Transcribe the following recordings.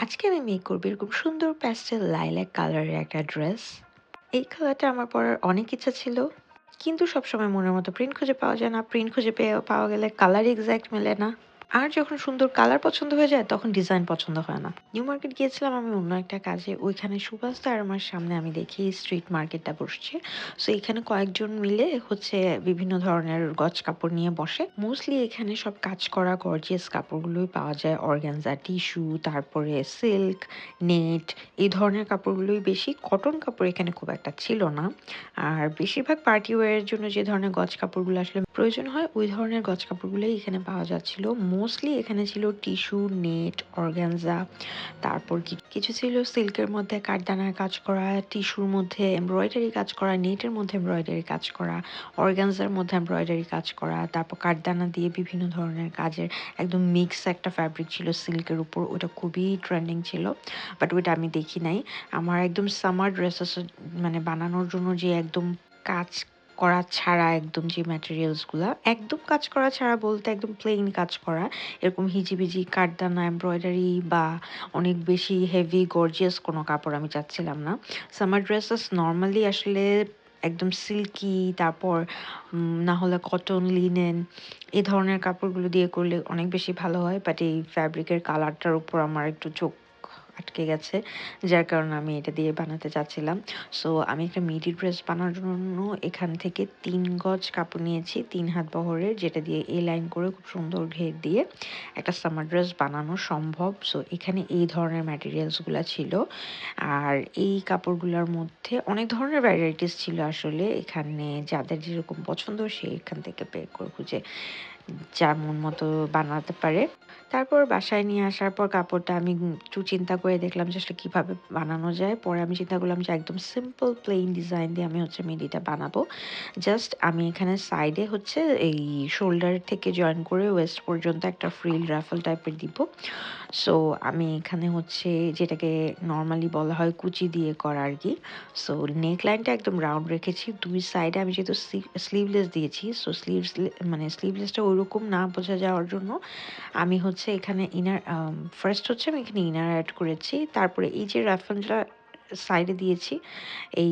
আজকে আমি মেক করবো এরকম সুন্দর প্যাস্টেল লাইলাক কালারের একটা ড্রেস। এই কালারটা আমার পরার অনেক ইচ্ছা ছিল। কিন্তু সবসময় মনের মতো প্রিন্ট খুঁজে পাওয়া যায় না। প্রিন্ট খুঁজে পাওয়া গেলে কালার এক্সাক্ট মেলে না। আর যখন সুন্দর কালার পছন্দ হয়ে যায় তখন ডিজাইন পছন্দ হয় না। নিউ মার্কেট গিয়েছিলাম আমি অন্য একটা কাজে। ওইখানে সুভাষ আমার সামনে আমি দেখি স্ট্রিট মার্কেটটা বসছে। সো এখানে কয়েকজন মিলে হচ্ছে বিভিন্ন ধরনের গজ কাপড় নিয়ে বসে। মোস্টলি এখানে সব কাজ করা গর্জিয়াস কাপড়গুলোই পাওয়া যায়। অর্গানজা, টিস্যু, তারপরে সিল্ক, নেট এই ধরনের কাপড়গুলোই বেশি। কটন কাপড় এখানে খুব একটা ছিল না। আর বেশিরভাগ পার্টি ওয়্যারের জন্য যে ধরনের গজ কাপড়গুলো আসলে প্রয়োজন হয় ওই ধরনের গজ কাপড়গুলোই এখানে পাওয়া যাচ্ছিল। মোস্টলি এখানে ছিল টিস্যু, নেট, অর্গানজা, তারপর কিছু ছিল সিল্কের মধ্যে কাঠদানার কাজ করা, টিস্যুর মধ্যে এমব্রয়ডারি কাজ করা, নেটের মধ্যে এমব্রয়ডারি কাজ করা, অর্গানজার মধ্যে এমব্রয়ডারি কাজ করা, তারপর কাঠদানা দিয়ে বিভিন্ন ধরনের কাজের একদম মিক্স একটা ফ্যাব্রিক ছিল সিল্কের উপর। ওটা খুবই ট্রেন্ডিং ছিল, বাট ওইটা আমি দেখি নাই। আমার একদম সামার ড্রেসেস মানে বানানোর জন্য যে একদম কাজ করা ছাড়া একদম যে ম্যাটেরিয়ালসগুলো একদম কাজ করা ছাড়া বলতে একদম প্লেন কাজ করা, এরকম হিজিবিজি কাঠদানা এমব্রয়ডারি বা অনেক বেশি হেভি গর্জিয়াস কোনো কাপড় আমি চাচ্ছিলাম না। সামার ড্রেসেস নর্মালি আসলে একদম সিল্কি, তারপর না হলে কটন, লিনেন এই ধরনের কাপড়গুলো দিয়ে করলে অনেক বেশি ভালো হয়। বাট এই ফ্যাব্রিকের কালারটার উপর আমার একটু চোখ আটকে গেছে, যার কারণে আমি এটা দিয়ে বানাতে চাচ্ছিলাম। সো আমি একটা মিডি ড্রেস বানানোর জন্য এখান থেকে ৩ গজ কাপড় নিয়েছি, ৩ হাত বহরের, যেটা দিয়ে এ লাইন করে খুব সুন্দর ঘের দিয়ে একটা সামার ড্রেস বানানো সম্ভব। সো এখানে এই ধরনের ম্যাটেরিয়ালসগুলো ছিল। আর এই কাপড়গুলোর মধ্যে অনেক ধরনের ভ্যারাইটিস ছিল আসলে। এখানে যাদের যেরকম পছন্দ সে এখান থেকে বের করে খুঁজে যার মন মতো বানাতে পারে। তারপর বাসায় নিয়ে আসার পর কাপড়টা আমি একটু চিন্তা করে দেখলাম যে আসলে কিভাবে বানানো যায়। পরে আমি চিন্তা করলাম যে একদম সিম্পল প্লেন ডিজাইন দিয়ে আমি হচ্ছে মিডিটা বানাবো। জাস্ট আমি এখানে সাইডে হচ্ছে এই শোল্ডার থেকে জয়েন করে ওয়েস্ট পর্যন্ত একটা ফ্রিল রাফেল টাইপের দিব। সো আমি এখানে হচ্ছে যেটাকে নর্মালি বলা হয় কুচি দিয়ে করা আর কি। সো নেক লাইনটা একদম রাউন্ড রেখেছি। ২ সাইডে আমি যেহেতু স্লিভলেস দিয়েছি, সো মানে স্লিভলেসটা ওইরকম না বোঝা যাওয়ার জন্য আমি হচ্ছে এখানে ফার্স্ট হচ্ছে আমি এখানে ইনার অ্যাড করেছি। তারপরে এই যে রাফেলটা সাইডে দিয়েছি এই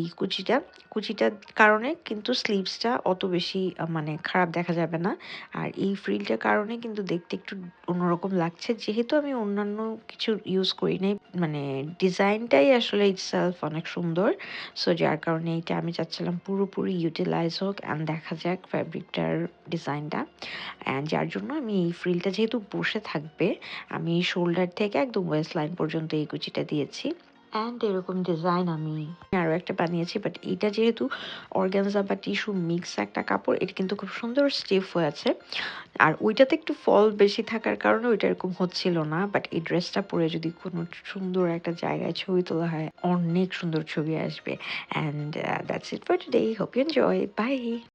কুচিটার কারণে কিন্তু স্লিভসটা অত বেশি মানে খারাপ দেখা যাবে না। আর এই ফ্রিলটার কারণে কিন্তু দেখতে একটু অন্যরকম লাগছে, যেহেতু আমি অন্যান্য কিছু ইউজ করি নাই। মানে ডিজাইনটাই আসলে ইটসেলফ অনেক সুন্দর। সো যার কারণে এটা আমি চাচ্ছিলাম পুরোপুরি ইউটিলাইজ হোক অ্যান্ড দেখা যাক ফ্যাব্রিকটার ডিজাইনটা। অ্যান্ড যার জন্য আমি এই ফ্রিলটা যেহেতু বসে থাকবে, আমি শোল্ডার থেকে একদম ওয়েস্ট লাইন পর্যন্ত এই কুচিটা দিয়েছি। অ্যান্ড এরকম ডিজাইন আমি আরও একটা বানিয়েছি, বাট এটা যেহেতু অর্গানজা বা টিস্যু মিক্স একটা কাপড়, এটা কিন্তু খুব সুন্দর স্টিফ হয়েছে। আর ওইটাতে একটু ফল বেশি থাকার কারণে ওইটা এরকম হচ্ছিল না। বাট এই ড্রেসটা পরে যদি কোনো সুন্দর একটা জায়গায় ছবি তোলা হয় অনেক সুন্দর ছবি আসবে। And that's it for today, hope you enjoy, by.